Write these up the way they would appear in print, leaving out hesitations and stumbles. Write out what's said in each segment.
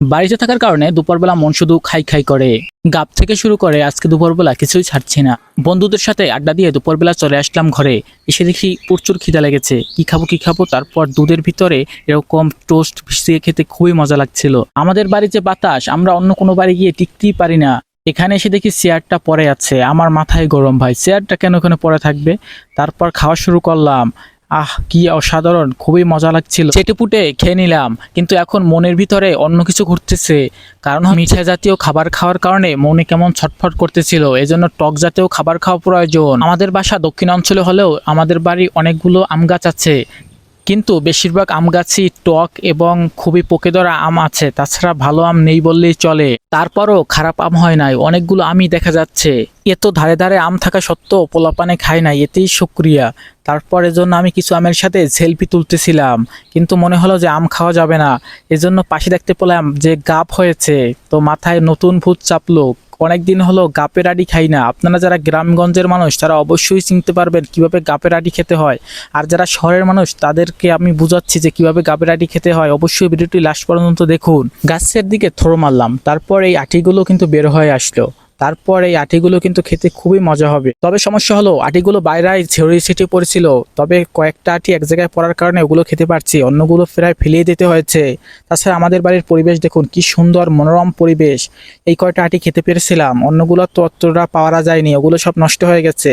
বাড়িতে থাকার কারণে দুপুরবেলা মন শুধু খাই খাই করে। গাব থেকে শুরু করে আজকে দুপুরবেলা কিছুই ছাড়ছি না। বন্ধুদের সাথে আড্ডা দিয়ে দুপুরবেলা চলে আসলাম ঘরে। এসে দেখি প্রচুর খিদা লেগেছে। কি খাবো, তারপর দুধের ভিতরে এরকম টোস্ট ভিজিয়ে খেতে খুবই মজা লাগছিল। আমাদের বাড়ির যে বাতাস, আমরা অন্য কোনো বাড়ি গিয়ে টিকতেই পারি না। এখানে এসে দেখি চেয়ারটা পড়ে আছে। আমার মাথায় গরম, ভাই চেয়ারটা কেন ওখানে পড়ে থাকবে। তারপর খাওয়া শুরু করলাম। কি অসাধারণ, খুবই মজা লাগছিল। চেটেপুটে খেয়ে নিলাম, কিন্তু এখন মনের ভিতরে অন্য কিছু ঘুরতেছে। কারণ মিঠা জাতীয় খাবার খাওয়ার কারণে মনে কেমন ছটফট করতেছিল। এজন্য টক জাতীয় খাবার খাওয়া প্রয়োজন। আমাদের বাসা দক্ষিণ অঞ্চলে হলেও আমাদের বাড়ি অনেকগুলো আম গাছ আছে, কিন্তু বেশিরভাগ আম গাছই টক এবং খুবই পোকে ধরা আম আছে। তাছাড়া ভালো আম নেই বললেই চলে। তারপরও খারাপ আম হয় নাই, অনেকগুলো আমই দেখা যাচ্ছে। এত ধারে ধারে আম থাকা সত্ত্বেও পোলাপানে খায় নাই, এতেই শুকরিয়া। তারপর এজন্য আমি কিছু আমের সাথে সেলফি তুলতেছিলাম, কিন্তু মনে হলো যে আম খাওয়া যাবে না। এজন্য পাশে দেখতে পেলাম যে গাব হয়েছে, তো মাথায় নতুন ভূত চাপলো। অনেকদিন হলো গাপের আডি খাই না। আপনারা যারা গ্রামগঞ্জের মানুষ তারা অবশ্যই চিনতে পারবেন কিভাবে গাপের আডি খেতে হয়। আর যারা শহরের মানুষ তাদেরকে আমি বুঝাচ্ছি যে কিভাবে গাপের আডি খেতে হয়। অবশ্যই ভিডিওটি লাস্ট পর্যন্ত দেখুন। গাছের দিকে থ্রো মারলাম, তারপর এই আটিগুলো কিন্তু বের হয়ে আসলো। তারপর এই আটিগুলো কিন্তু খেতে খুবই মজা হবে। তবে সমস্যা হলো আটিগুলো বাইরে ছড়িয়ে ছিটিয়ে পড়েছিল। তবে কয়েকটা আটি এক জায়গায় পড়ার কারণে ওগুলো খেতে পারছি, অন্যগুলো প্রায় ফেলিয়ে দিতে হয়েছে। তাছাড়া আমাদের বাড়ির পরিবেশ দেখুন কি সুন্দর মনোরম পরিবেশ। এই কয়টা আটি খেতে পেরেছিলাম, অন্যগুলো তো অতটা পাওয়া যায়নি, ওগুলো সব নষ্ট হয়ে গেছে।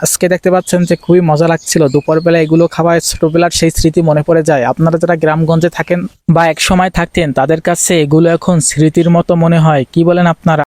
আজকে দেখতে পাচ্ছেন যে খুবই মজা লাগছিল। দুপুরবেলা এগুলো খাওয়ায় ছোটবেলার সেই স্মৃতি মনে পড়ে যায়। আপনারা যারা গ্রামগঞ্জে থাকেন বা এক সময় থাকতেন তাদের কাছে এগুলো এখন স্মৃতির মতো মনে হয়। কি বলেন আপনারা?